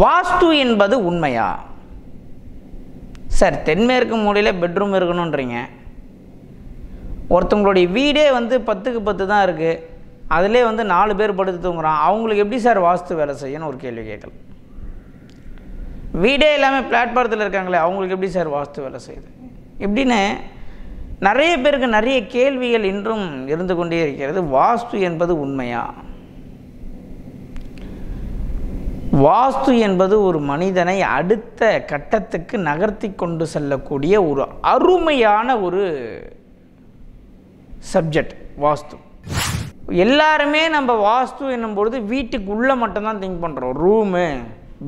வாஸ்து என்பது உண்மையா? சார், தென்மேற்கு மூலையில் பெட்ரூம் இருக்கணுன்றீங்க. ஒருத்தவங்களுடைய வீடே 10க்கு 10 தான் இருக்குது, அதிலே 4 பேர் படுத்து தூங்குறான். அவங்களுக்கு எப்படி சார் வாஸ்து வேலை செய்யணும் ஒரு கேள்வி கேட்கலாம். வீடே எல்லாமே பிளாட்பாரத்தில் இருக்காங்களே, அவங்களுக்கு எப்படி சார் வாஸ்து வேலை செய்யுது? இப்படின்னு நிறைய பேருக்கு நிறைய கேள்விகள் இன்றும் இருந்து கொண்டே இருக்கிறது. வாஸ்து என்பது உண்மையா? வாஸ்து என்பது ஒரு மனிதனை அடுத்த கட்டத்துக்கு நகர்த்தி கொண்டு செல்லக்கூடிய ஒரு அருமையான ஒரு சப்ஜெக்ட் வாஸ்து. எல்லாருமே நம்ம வாஸ்து என்னும்பொழுது வீட்டுக்குள்ளே மட்டும்தான் திங்க் பண்ணுறோம். ரூமு,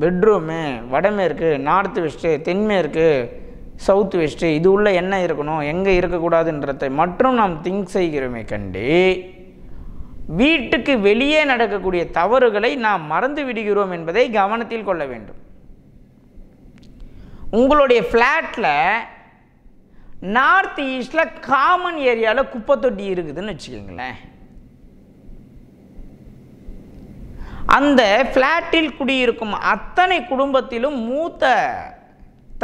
பெட்ரூமு, வடமேற்கு, நார்த் வெஸ்ட்டு, தென்மேற்கு, சவுத் வெஸ்ட்டு, இது உள்ள என்ன இருக்கணும், எங்கே இருக்கக்கூடாதுன்றதை மற்றும் நாம் திங்க் செய்கிறோமே கண்டு வீட்டுக்கு வெளியே நடக்கக்கூடிய தவறுகளை நாம் மறந்து விடுகிறோம் என்பதை கவனத்தில் கொள்ள வேண்டும். உங்களுடைய ஃப்ளாட்டில் நார்த் ஈஸ்டில் காமன் ஏரியாவில் குப்பை தொட்டி இருக்குதுன்னு வச்சுக்கோங்களேன். அந்த ஃப்ளாட்டில் குடியிருக்கும் அத்தனை குடும்பத்திலும் மூத்த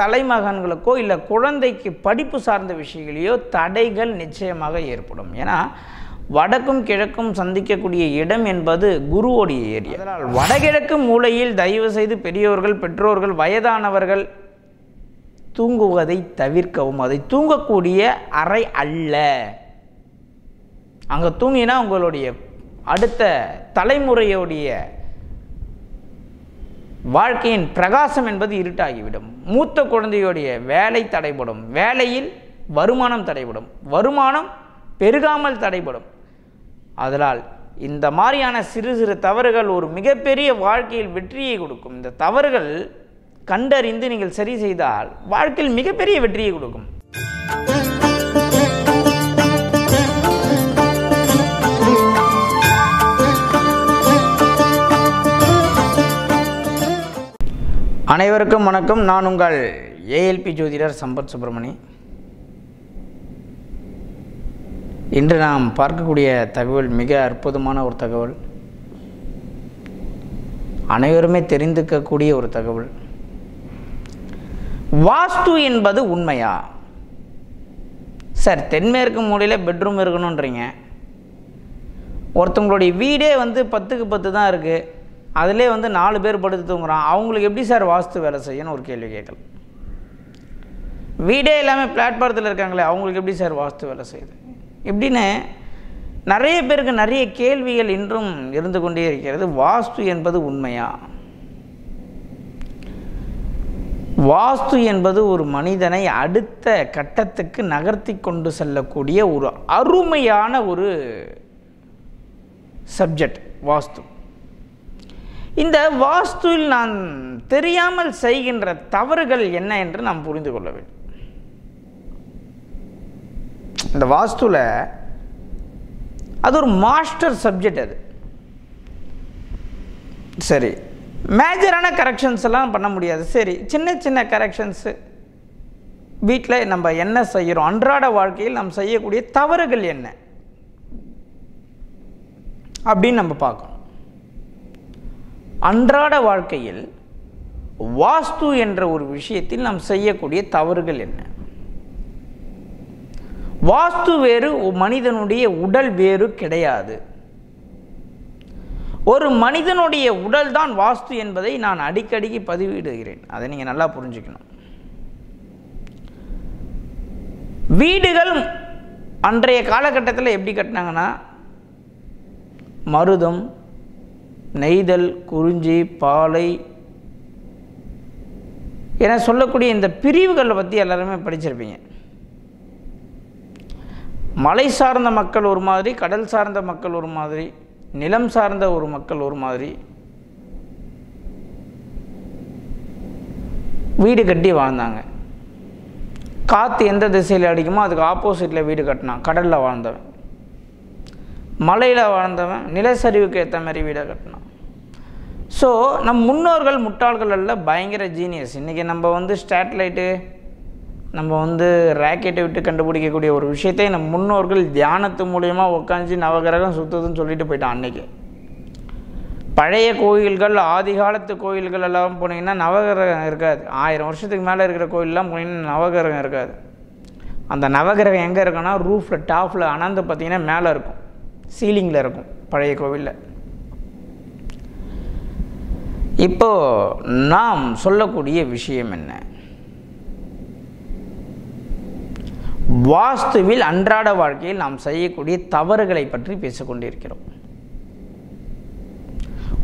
தலைமகன்களுக்கோ இல்லை குழந்தைக்கு படிப்பு சார்ந்த விஷயங்களையோ தடைகள் நிச்சயமாக ஏற்படும். ஏன்னா வடக்கும் கிழக்கும் சந்திக்கக்கூடிய இடம் என்பது குருவோடைய ஏரியா. அதனால் வடகிழக்கு மூலையில் தயவு செய்து பெரியோர்கள், பெற்றோர்கள், வயதானவர்கள் தூங்குவதை தவிர்க்கவும். அதை தூங்கக்கூடிய அறை அல்ல. அங்கே தூங்கினா உங்களுடைய அடுத்த தலைமுறையோடைய வாழ்க்கையின் பிரகாசம் என்பது இருட்டாகிவிடும். மூத்த குழந்தையோடைய வேலை தடைபடும், வேலையில் வருமானம் தடைபடும், வருமானம் பெருகாமல் தடைபடும். அதனால் இந்த மாதிரியான சிறு சிறு தவறுகள் ஒரு மிகப்பெரிய வாழ்க்கையில் வெற்றியை கொடுக்கும். இந்த தவறுகள் கண்டறிந்து நீங்கள் சரி செய்தால் வாழ்க்கையில் மிகப்பெரிய வெற்றியை கொடுக்கும். அனைவருக்கும் வணக்கம். நான் உங்கள் ஏஎல்பி ஜோதிடர் சம்பத் சுப்பிரமணி. இன்று நாம் பார்க்கக்கூடிய தகவல் மிக அற்புதமான ஒரு தகவல், அனைவருமே தெரிந்துக்கக்கூடிய ஒரு தகவல். வாஸ்து என்பது உண்மையா? சார், தென்மேற்கு மூலையில் பெட்ரூம் இருக்கணுன்றீங்க. ஒருத்தவங்களுடைய வீடே 10க்கு 10 தான் இருக்குது, அதிலே 4 பேர் படுத்து தூங்குறான். அவங்களுக்கு எப்படி சார் வாஸ்து வேலை செய்யணும் ஒரு கேள்வி கேட்கலாம். வீடே எல்லாமே பிளாட்பாரத்தில் இருக்காங்களே, அவங்களுக்கு எப்படி சார் வாஸ்து வேலை செய்யுது? இப்படின்னு நிறைய பேருக்கு நிறைய கேள்விகள் இன்றும் இருந்து கொண்டே இருக்கிறது. வாஸ்து என்பது உண்மையா? வாஸ்து என்பது ஒரு மனிதனை அடுத்த கட்டத்துக்கு நகர்த்தி கொண்டு செல்லக்கூடிய ஒரு அருமையான ஒரு சப்ஜெக்ட் வாஸ்து. இந்த வாஸ்துவில் நான் தெரியாமல் செய்கின்ற தவறுகள் என்ன என்று நாம் புரிந்து கொள்ள வேண்டும். இந்த வாஸ்துவில் அது ஒரு மாஸ்டர் சப்ஜெக்ட். அது சரி, மேஜரான கரெக்ஷன்ஸ் எல்லாம் பண்ண முடியாது. சரி, சின்ன சின்ன கரெக்ஷன்ஸு வீட்டில் நம்ம என்ன செய்கிறோம், அன்றாட வாழ்க்கையில் நாம் செய்யக்கூடிய தவறுகள் என்ன அப்படின்னு நம்ம பார்க்கணும். அன்றாட வாழ்க்கையில் வாஸ்து என்ற ஒரு விஷயத்தில் நாம் செய்யக்கூடிய தவறுகள் என்ன? வாஸ்து வேறு, மனிதனுடைய உடல் வேறு கிடையாது. ஒரு மனிதனுடைய உடல் தான் வாஸ்து என்பதை நான் அடிக்கடிக்கு பதிவிடுகிறேன். அதை நீங்கள் நல்லா புரிஞ்சுக்கணும். வீடுகள் அன்றைய காலகட்டத்தில் எப்படி கட்டினாங்கன்னா, மருதம், நெய்தல், குறிஞ்சி, பாலை என சொல்லக்கூடிய இந்த பிரிவுகளை பற்றி எல்லாருமே படிச்சிருப்பீங்க. மலை சார்ந்த மக்கள் ஒரு மாதிரி, கடல் சார்ந்த மக்கள் ஒரு மாதிரி, நிலம் சார்ந்த ஒரு மக்கள் ஒரு மாதிரி வீடு கட்டி வாழ்ந்தாங்க. காற்று எந்த திசையில் அடிக்குமோ அதுக்கு ஆப்போசிட்டில் வீடு கட்டினான். கடலில் வாழ்ந்தவன், மலையில் வாழ்ந்தவன் நிலச்சரிவுக்கு ஏற்ற மாதிரி வீடை கட்டினான். ஸோ நம் முன்னோர்கள் முட்டாள்கள் அல்ல, பயங்கர ஜீனியஸ். இன்றைக்கி நம்ம ஸ்டேட்லைட்டு, நம்ம ராக்கெட்டை விட்டு கண்டுபிடிக்கக்கூடிய ஒரு விஷயத்தை நம் முன்னோர்கள் தியானத்து மூலியமாக உட்காந்து நவகிரகம் சுற்றுதுன்னு சொல்லிட்டு போயிட்டான். அன்றைக்கி பழைய கோயில்கள், ஆதி காலத்து கோயில்கள் எல்லாம் போனீங்கன்னா நவகிரகம் இருக்காது. 1000 வருஷத்துக்கு மேலே இருக்கிற கோயிலெலாம் போனீங்கன்னா நவகிரகம் இருக்காது. அந்த நவகிரகம் எங்கே இருக்குன்னா ரூஃபில், டாப்பில் அனந்து பார்த்திங்கன்னா மேலே இருக்கும், சீலிங்கில் இருக்கும் பழைய கோவிலில். இப்போது நாம் சொல்லக்கூடிய விஷயம் என்ன? வாஸ்துவில் அன்றாட வாழ்க்கையில் நாம் செய்யக்கூடிய தவறுகளை பற்றி பேசிக்கொண்டிருக்கிறோம்.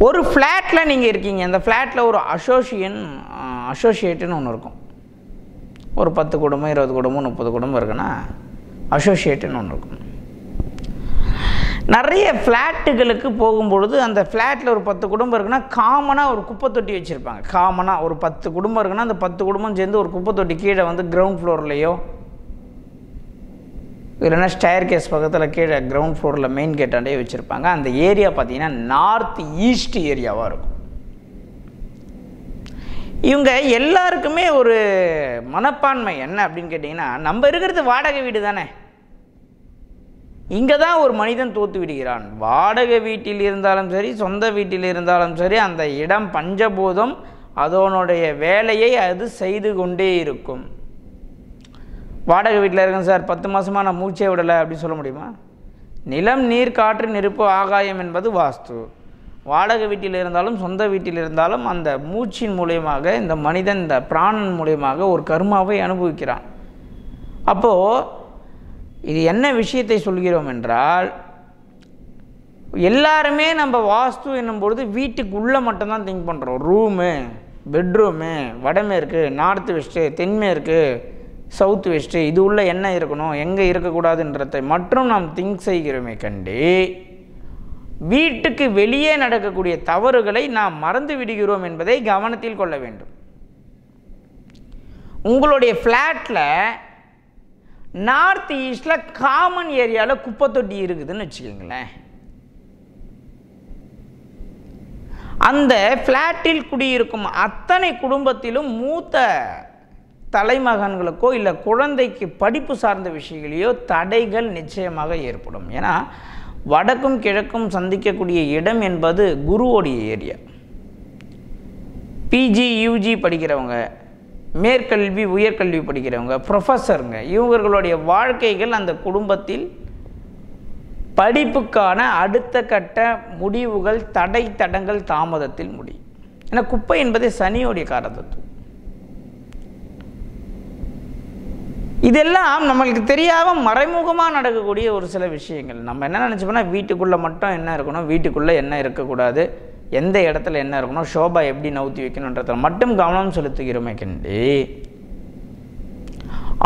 ஒரு ஃப்ளாட்டில் நீங்கள் இருக்கீங்க, அந்த ஃப்ளாட்டில் ஒரு அசோசியேட்டுன்னு ஒன்று இருக்கும். ஒரு 10 குடும்பம், 20 குடும்பம், 30 குடும்பம் இருக்குன்னா அசோசியேட்டுன்னு ஒன்று இருக்கும். நிறைய ஃப்ளாட்டுகளுக்கு போகும்பொழுது அந்த ஃப்ளாட்டில் ஒரு 10 குடும்பம் இருக்குன்னா காமனாக ஒரு குப்பை தொட்டி வச்சுருப்பாங்க. காமனாக ஒரு 10 குடும்பம் இருக்குன்னா அந்த 10 குடும்பம் சேர்ந்து ஒரு குப்பை தொட்டி கீழே வந்து கிரவுண்ட் ஃப்ளோர்லேயோ இல்லைன்னா ஸ்டேர் கேஸ் பக்கத்தில் கீழே கிரவுண்ட் ஃப்ளோரில் மெயின் கேட்டாண்டே வச்சுருப்பாங்க. அந்த ஏரியா பார்த்திங்கன்னா நார்த் ஈஸ்ட் ஏரியாவாக இருக்கும். இவங்க எல்லாருக்குமே ஒரு மனப்பான்மை என்ன அப்படின்னு கேட்டிங்கன்னா, நம்ம இருக்கிறது வாடகை வீடு தானே, இங்கே தான் ஒரு மனிதன் தோற்று விடுகிறான். வாடகை வீட்டில் இருந்தாலும் சரி, சொந்த வீட்டில் இருந்தாலும் சரி, அந்த இடம் பஞ்சபூதம் அதனுடைய வேலையை அது செய்து கொண்டே இருக்கும். வாடகை வீட்டில் இருக்கேன் சார், 10 மாதமாக நான் மூச்சே விடலை அப்படின்னு சொல்ல முடியுமா? நிலம், நீர், காற்று, நெருப்பு, ஆகாயம் என்பது வாஸ்து. வாடகை வீட்டில் இருந்தாலும் சொந்த வீட்டில் இருந்தாலும் அந்த மூச்சின் மூலியமாக இந்த மனிதன், இந்த பிராணன் மூலியமாக ஒரு கர்மாவை அனுபவிக்கிறான். அப்போது இது என்ன விஷயத்தை சொல்கிறோம் என்றால், எல்லாருமே நம்ம வாஸ்து என்னும் பொழுது வீட்டுக்குள்ளே மட்டும்தான் திங்க் பண்ணுறோம். ரூமு, பெட்ரூமு, வடமேற்கு, நார்த்து வெஸ்ட்டு, தென்மேற்கு, சவுத் வெஸ்ட்டு, இது உள்ள என்ன இருக்கணும், எங்கே இருக்கக்கூடாதுன்றதை மற்றும் நாம் திங்க் செய்கிறோமே கண்டு வீட்டுக்கு வெளியே நடக்கக்கூடிய தவறுகளை நாம் மறந்து விடுகிறோம் என்பதை கவனத்தில் கொள்ள வேண்டும். உங்களுடைய ஃப்ளாட்டில் நார்த் ஈஸ்டில் காமன் ஏரியாவில் குப்பை தொட்டி இருக்குதுன்னு வச்சுக்கோங்களேன். அந்த ஃப்ளாட்டில் குடியிருக்கும் அத்தனை குடும்பத்திலும் மூத்த தலைமகன்களுக்கோ இல்லை குழந்தைக்கு படிப்பு சார்ந்த விஷயங்களையோ தடைகள் நிச்சயமாக ஏற்படும். ஏன்னா வடக்கும் கிழக்கும் சந்திக்கக்கூடிய இடம் என்பது குருவோடைய ஏரியா. பிஜி, யூஜி படிக்கிறவங்க, மேற்கல்வி, உயர்கல்வி படிக்கிறவங்க, ப்ரொஃபஸருங்க, இவர்களுடைய வாழ்க்கைகள் அந்த குடும்பத்தில் படிப்புக்கான அடுத்த கட்ட முடிவுகள் தடங்கள் தாமதத்தில் முடியும். ஏன்னா குப்பை என்பது சனியோடைய காரதத்துவம். இதெல்லாம் நம்மளுக்கு தெரியாமல் மறைமுகமாக நடக்கக்கூடிய ஒரு சில விஷயங்கள். நம்ம என்ன நினச்சோம்னா வீட்டுக்குள்ளே மட்டும் என்ன இருக்கணும், வீட்டுக்குள்ளே என்ன இருக்கக்கூடாது, எந்த இடத்துல என்ன இருக்கணும், ஷோபா எப்படி நவுத்தி வைக்கணுன்றத மட்டும் கவனம் செலுத்துகிறோமே கண்டு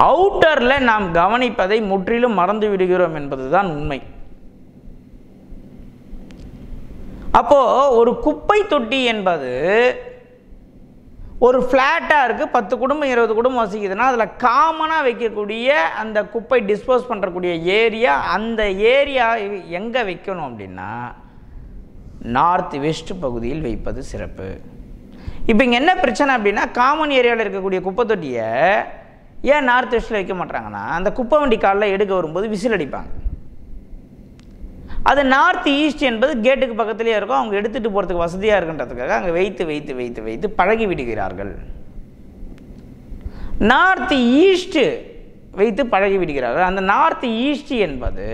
அவுட்டரில் நாம் கவனிப்பதை முற்றிலும் மறந்து விடுகிறோம் என்பதுதான் உண்மை. அப்போது ஒரு குப்பை தொட்டி என்பது ஒரு ஃப்ளாட்டாக இருக்குது, 10 குடும்பம் 20 குடும்பம் வசிக்குதுன்னா அதில் காமனாக வைக்கக்கூடிய அந்த குப்பை டிஸ்போஸ் பண்ணுறக்கூடிய ஏரியா, அந்த ஏரியா எங்கே வைக்கணும் அப்படின்னா நார்த் வெஸ்ட் பகுதியில் வைப்பது சிறப்பு. இப்போ இங்கே என்ன பிரச்சனை அப்படின்னா, காமன் ஏரியாவில் இருக்கக்கூடிய குப்பை தொட்டியை ஏன் நார்த் வெஸ்ட்டில் வைக்க மாட்டாங்கன்னா, அந்த குப்பை வண்டி காலில் எடுக்க வரும்போது விசில் அடிப்பாங்க. அது நார்த் ஈஸ்ட் என்பது கேட்டுக்கு பக்கத்துலேயே இருக்கும், அவங்க எடுத்துகிட்டு போகிறதுக்கு வசதியாக இருக்குன்றதுக்காக அங்கே வைத்து பழகி விடுகிறார்கள். நார்த் ஈஸ்ட்டு வைத்து பழகி விடுகிறார்கள். அந்த நார்த் ஈஸ்ட் என்பது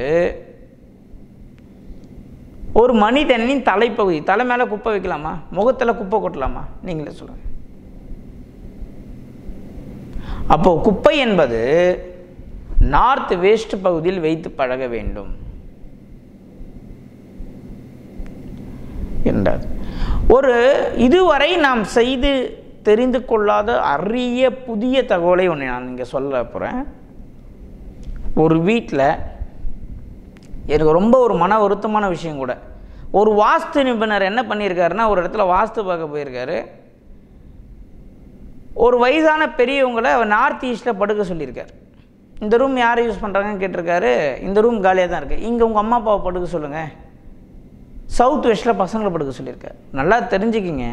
ஒரு மனிதனின் தலைப்பகுதி. தலை மேலே குப்பை வைக்கலாமா, முகத்தில் குப்பை கொட்டலாமா, நீங்களே சொல்லுங்கள். அப்போது குப்பை என்பது நார்த் வெஸ்ட் பகுதியில் வைத்து பழக வேண்டும் என்றார். ஒரு இதுவரை நாம் செய்து தெரிந்து கொள்ளாத அரிய புதிய தகவலை ஒன்று நான் இங்கே சொல்ல போகிறேன். ஒரு வீட்டில் எனக்கு ரொம்ப ஒரு மன வருத்தமான விஷயம் கூட. ஒரு வாஸ்து நிபுணர் என்ன பண்ணியிருக்காருன்னா, ஒரு இடத்துல வாஸ்து பார்க்க போயிருக்காரு. ஒரு வயசான பெரியவங்களை நார்த் ஈஸ்ட்டில் படுக்க சொல்லியிருக்காரு. இந்த ரூம் யாரை யூஸ் பண்ணுறாங்கன்னு கேட்டிருக்காரு. இந்த ரூம் காலியாக தான் இருக்குது, இங்கே உங்கள் அம்மா அப்பாவை படுக்க சொல்லுங்கள். சவுத் வெஸ்ட்டில் பசங்களை படுக்க சொல்லியிருக்காரு. நல்லா தெரிஞ்சுக்கிங்க,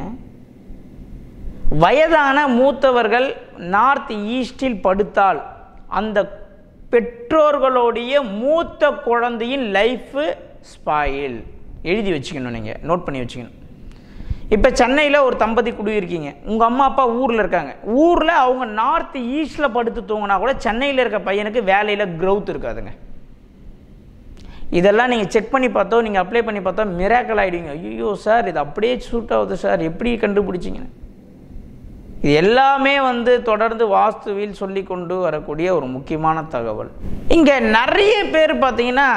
வயதான மூத்தவர்கள் நார்த் ஈஸ்டில் படுத்தால் அந்த பெற்றோர்களுடைய மூத்த குழந்தையின் லைஃபு ஸ்பாயில். எழுதி வச்சுக்கணும், நீங்கள் நோட் பண்ணி வச்சுக்கணும். இப்போ சென்னையில் ஒரு தம்பதி குடியிருக்கீங்க, உங்கள் அம்மா அப்பா ஊரில் இருக்காங்க. ஊரில் அவங்க நார்த் ஈஸ்டில் படுத்து தூங்கினா கூட சென்னையில் இருக்க பையனுக்கு வேலையில் க்ரோத் இருக்காதுங்க. இதெல்லாம் நீங்கள் செக் பண்ணி பார்த்தோம், நீங்கள் அப்ளை பண்ணி பார்த்தா மிராக்கல் ஆகிடுவீங்க. ஐயோ சார் இது அப்படியே சூட் ஆகுது சார், எப்படி கண்டுபிடிச்சிங்கன்னு. இது எல்லாமே தொடர்ந்து வாஸ்துவில் சொல்லி கொண்டு வரக்கூடிய ஒரு முக்கியமான தகவல். இங்கே நிறைய பேர் பார்த்தீங்கன்னா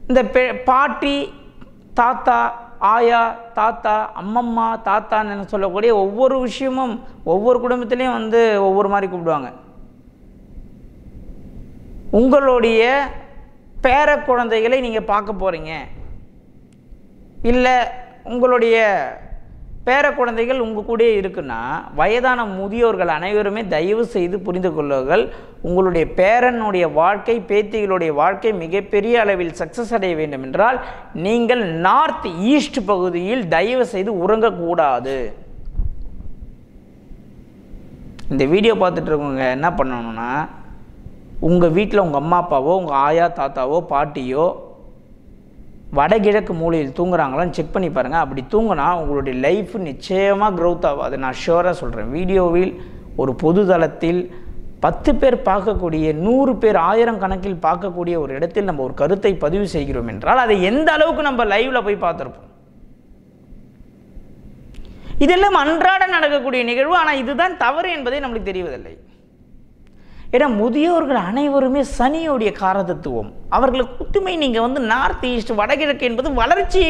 இந்த பாட்டி, தாத்தா, ஆயா, தாத்தா, அம்மம்மா, தாத்தான்னு சொல்லக்கூடிய ஒவ்வொரு விஷயமும் ஒவ்வொரு குடும்பத்திலையும் ஒவ்வொரு மாதிரி கூப்பிடுவாங்க. உங்களுடைய பேர குழந்தைகளை நீங்கள் பார்க்க போகிறீங்க, இல்லை உங்களுடைய பேர குழந்தைகள் உங்கள் கூட இருக்குன்னா வயதான முதியோர்கள் அனைவருமே தயவு செய்து புரிந்து கொள்ளுங்கள். உங்களுடைய பேரனுடைய வாழ்க்கை, பேத்திகளுடைய வாழ்க்கை மிகப்பெரிய அளவில் சக்ஸஸ் அடைய வேண்டும் என்றால் நீங்கள் நார்த் ஈஸ்ட் பகுதியில் தயவு செய்து உறங்கக்கூடாது. இந்த வீடியோ பார்த்துட்டு இருக்கவங்க என்ன பண்ணணும்னா, உங்கள் வீட்டில் உங்கள் அம்மா அப்பாவோ, உங்கள் ஆயா தாத்தாவோ, பாட்டியோ வடகிழக்கு மூலையில் தூங்குறாங்களான்னு செக் பண்ணி பாருங்கள். அப்படி தூங்கினா உங்களுடைய லைஃப் நிச்சயமாக க்ரோத் ஆகும். அதை நான் ஷுவராக சொல்கிறேன். வீடியோவில் ஒரு பொது தளத்தில் 10 பேர் பார்க்கக்கூடிய, 100 பேர் 1000 கணக்கில் பார்க்கக்கூடிய ஒரு இடத்தில் நம்ம ஒரு கருத்தை பதிவு செய்கிறோம் என்றால் அதை எந்த அளவுக்கு நம்ம லைவில் போய் பார்த்துருப்போம். இதெல்லாம் அன்றாட நடக்கக்கூடிய நிகழ்வு. ஆனால் இதுதான் தவறு என்பதை நம்மளுக்கு தெரிவதில்லை. ஏன்னா முதியோர்கள் அனைவருமே சனியோடைய காரதத்துவம். அவர்களுக்கு ஒத்துமை. நீங்கள் நார்த் ஈஸ்ட் வடகிழக்கு என்பது வளர்ச்சியை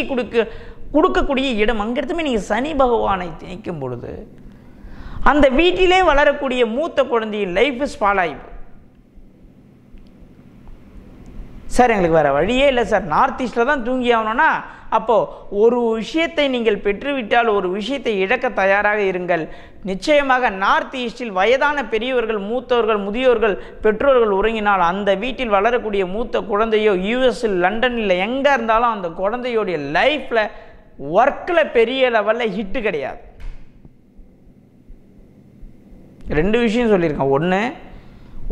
கொடுக்கக்கூடிய இடம். அங்கிருந்துமே நீங்கள் சனி பகவானை திணிக்கும் பொழுது அந்த வீட்டிலே வளரக்கூடிய மூத்த குழந்தையின் லைஃப் ஸ்பால் ஆகிடும். சார் எங்களுக்கு வேறு வழியே இல்லை சார், நார்த் ஈஸ்டில் தான் தூங்கி ஆகணும்னா அப்போது ஒரு விஷயத்தை நீங்கள் பெற்றுவிட்டால் ஒரு விஷயத்தை இழக்க தயாராக இருங்கள். நிச்சயமாக நார்த் ஈஸ்டில் வயதான பெரியவர்கள், மூத்தவர்கள், முதியோர்கள், பெற்றோர்கள் உறங்கினால் அந்த வீட்டில் வளரக்கூடிய மூத்த குழந்தையோ யூஎஸில், லண்டனில் எங்கே இருந்தாலும் அந்த குழந்தையோடைய லைஃப்பில் ஒர்க்கில் பெரிய லெவலில் ஹிட்டு கிடையாது. 2 விஷயம் சொல்லியிருக்கேன். ஒன்று,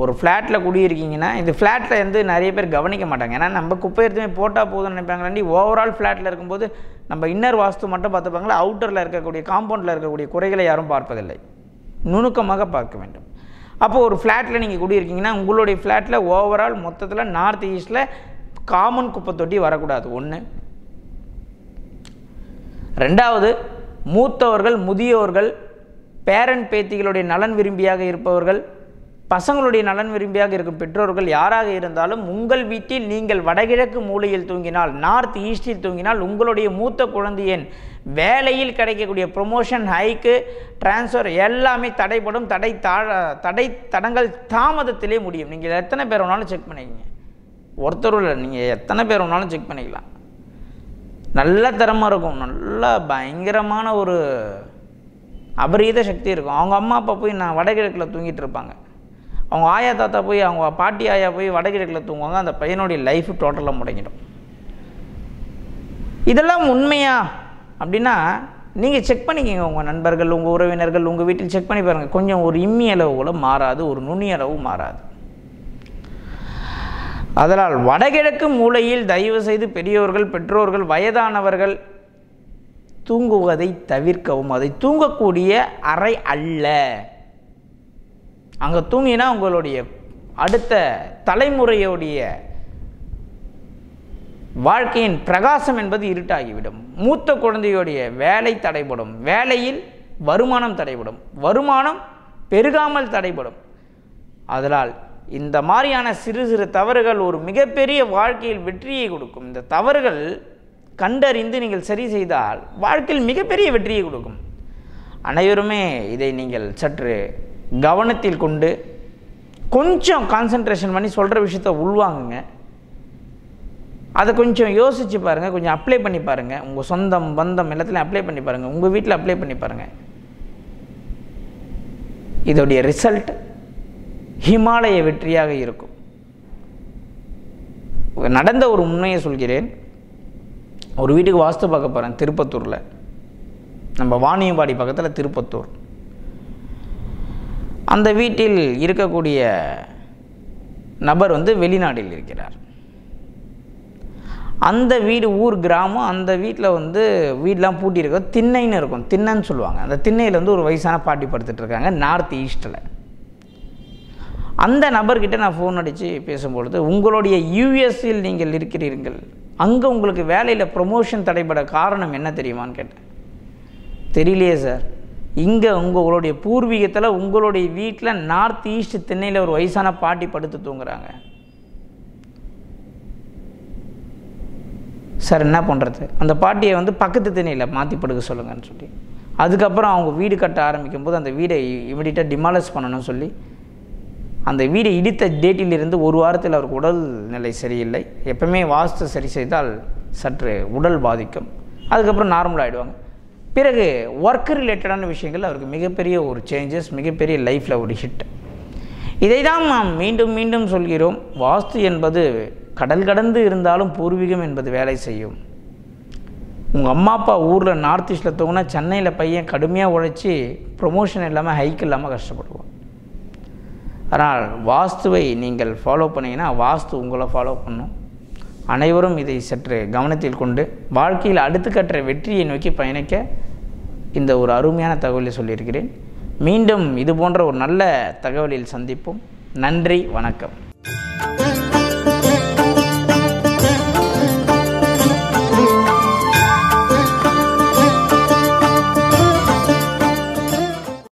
ஒரு ஃப்ளாட்டில் குடியிருக்கீங்கன்னா இந்த ஃப்ளாட்டில் நிறைய பேர் கவனிக்க மாட்டாங்க. ஏன்னா நம்ம குப்பை எடுத்துமே போட்டால் போதும்னு நினைப்பாங்களாண்டி. ஓவரால் ஃப்ளாட்டில் இருக்கும்போது நம்ம இன்னர் வாஸ்து மட்டும் பார்த்துப்பாங்களா, அவுட்டரில் இருக்கக்கூடிய காம்பவுண்டில் இருக்கக்கூடிய குறைகளை யாரும் பார்ப்பதில்லை. நுணுக்கமாக பார்க்க வேண்டும். அப்போது ஒரு ஃப்ளாட்டில் நீங்கள் குடியிருக்கீங்கன்னா உங்களுடைய ஃப்ளாட்டில் ஓவரால் மொத்தத்தில் நார்த் ஈஸ்டில் காமன் குப்பை தொட்டி வரக்கூடாது. 1. 2வது, மூத்தவர்கள், முதியோர்கள், பேரன் பேத்திகளுடைய நலன் விரும்பியாக இருப்பவர்கள், பசங்களுடைய நலன் விரும்பியாக இருக்கும் பெற்றோர்கள் யாராக இருந்தாலும் உங்கள் வீட்டில் நீங்கள் வடகிழக்கு மூலையில் தூங்கினால், நார்த் ஈஸ்டில் தூங்கினால் உங்களுடைய மூத்த குழந்தையின் வேலையில் கிடைக்கக்கூடிய ப்ரொமோஷன், ஹைக்கு, டிரான்ஸ்ஃபர் எல்லாமே தடைப்படும். தடங்கள் தாமதத்திலே முடியும். நீங்கள் எத்தனை பேர் வேணாலும் செக் பண்ணிக்கங்க. ஒருத்தர் இல்லை, நீங்கள் எத்தனை பேர் வேணாலும் செக் பண்ணிக்கலாம். நல்ல திறமை இருக்கும், நல்ல பயங்கரமான ஒரு அபரீத சக்தி இருக்கும். அவங்க அம்மா அப்பா போய் நான் வடகிழக்கில் தூங்கிட்டு இருப்பாங்க. அவங்க ஆயா தாத்தா போய், அவங்க பாட்டி ஆயா போய் வடகிழக்கில் தூங்குவாங்க. அந்த பையனுடைய லைஃப் டோட்டலாக முடங்கிடும். இதெல்லாம் உண்மையா அப்படின்னா நீங்கள் செக் பண்ணிக்கோங்க. உங்கள் நண்பர்கள், உங்கள் உறவினர்கள், உங்கள் வீட்டில் செக் பண்ணி பாருங்கள். கொஞ்சம் ஒரு இம்மி அளவு கூட மாறாது, ஒரு நுனி அளவு மாறாது. அதனால் வடகிழக்கு மூலையில் தயவு செய்து பெரியோர்கள், பெற்றோர்கள், வயதானவர்கள் தூங்குவதை தவிர்க்கவும். அதை தூங்கக்கூடிய அறை அல்ல. அங்கே தூங்கினா உங்களுடைய அடுத்த தலைமுறையோடைய வாழ்க்கையின் பிரகாசம் என்பது இருட்டாகிவிடும். மூத்த குழந்தையோடைய வேலை தடைபடும், வேலையில் வருமானம் தடைபடும், வருமானம் பெருகாமல் தடைபடும். அதனால் இந்த மாதிரியான சிறு சிறு தவறுகள் ஒரு மிகப்பெரிய வாழ்க்கையில் வெற்றியை கொடுக்கும். இந்த தவறுகள் கண்டறிந்து நீங்கள் சரி செய்தால் வாழ்க்கையில் மிகப்பெரிய வெற்றியை கொடுக்கும். அனைவருமே இதை நீங்கள் சற்று கவனத்தில் கொண்டு கொஞ்சம் கான்சன்ட்ரேஷன் பண்ணி சொல்கிற விஷயத்த உள்வாங்குங்க. அதை கொஞ்சம் யோசித்து பாருங்கள், கொஞ்சம் அப்ளை பண்ணி பாருங்கள். உங்கள் சொந்தம் பந்தம் எல்லாத்துலையும் அப்ளை பண்ணி பாருங்கள், உங்கள் வீட்டில் அப்ளை பண்ணி பாருங்கள். இதோடைய ரிசல்ட் ஹிமாலய வெற்றியாக இருக்கும். நடந்த ஒரு உண்மையை சொல்கிறேன். ஒரு வீட்டுக்கு வாஸ்து பார்க்க போகிறேன் திருப்பத்தூரில், நம்ம வாணியம்பாடி பக்கத்தில் திருப்பத்தூர். அந்த வீட்டில் இருக்கக்கூடிய நபர் வெளிநாட்டில் இருக்கிறார். அந்த வீடு ஊர் கிராமம். அந்த வீட்டில் வந்து வீடெலாம் பூட்டியிருக்கோம், திண்ணைன்னு இருக்கும், திண்ணைன்னு சொல்லுவாங்க. அந்த திண்ணையில் வந்து ஒரு வயசான பாட்டி படுத்துட்டு இருக்காங்க நார்த் ஈஸ்ட்டில். அந்த நபர்கிட்ட நான் ஃபோன் அடித்து பேசும்பொழுது, உங்களுடைய யூஎஸ்ஸில் நீங்கள் இருக்கிறீர்கள், அங்கே உங்களுக்கு வேலையில் ப்ரொமோஷன் தடைபட காரணம் என்ன தெரியுமான்னு கேட்டேன். தெரியலையே சார், இங்கே உங்களுடைய பூர்வீகத்தில் உங்களுடைய வீட்டில் நார்த் ஈஸ்ட் திண்ணையில் ஒரு வயசான பாட்டி படுத்து தூங்குறாங்க சார், என்ன பண்ணுறது? அந்த பாட்டியை வந்து பக்கத்து திண்ணையில் மாற்றி படுக்க சொல்லுங்கன்னு சொல்லி, அதுக்கப்புறம் அவங்க வீடு கட்ட ஆரம்பிக்கும் போது அந்த வீடை இமிடியட்டாக டிமாலிஷ் பண்ணணும்னு சொல்லி, அந்த வீடை இடித்த டேட்டிலிருந்து ஒரு வாரத்தில் அவருக்கு உடல் நிலை சரியில்லை. எப்பவுமே வாஸ்து சரி செய்தால் சற்று உடல் பாதிக்கும், அதுக்கப்புறம் நார்மல் ஆகிடுவாங்க. பிறகு ஒர்க் ரிலேட்டடான விஷயங்கள் அவருக்கு மிகப்பெரிய ஒரு சேஞ்சஸ், மிகப்பெரிய லைஃப்பில் ஒரு ஹிட். இதை தான் நாம் மீண்டும் மீண்டும் சொல்கிறோம். வாஸ்து என்பது கடல் கடந்து இருந்தாலும் பூர்வீகம் என்பது வேலை செய்யும். உங்கள் அம்மா அப்பா ஊரில் நார்த் ஈஸ்ட்டில் தூங்கினா சென்னையில் பையன் கடுமையாக உழைச்சி ப்ரொமோஷன் இல்லாமல் ஹைக் இல்லாமல் கஷ்டப்படுவோம். அதனால் வாஸ்துவை நீங்கள் ஃபாலோ பண்ணிங்கன்னா வாஸ்து உங்களை ஃபாலோ பண்ணும். அனைவரும் இதை சற்று கவனத்தில் கொண்டு வாழ்க்கையில் அடுத்து கற்ற வெற்றியை நோக்கி பயணிக்க இந்த ஒரு அருமையான தகவலை சொல்லியிருக்கிறேன். மீண்டும் இது போன்ற ஒரு நல்ல தகவலில் சந்திப்போம். நன்றி, வணக்கம்.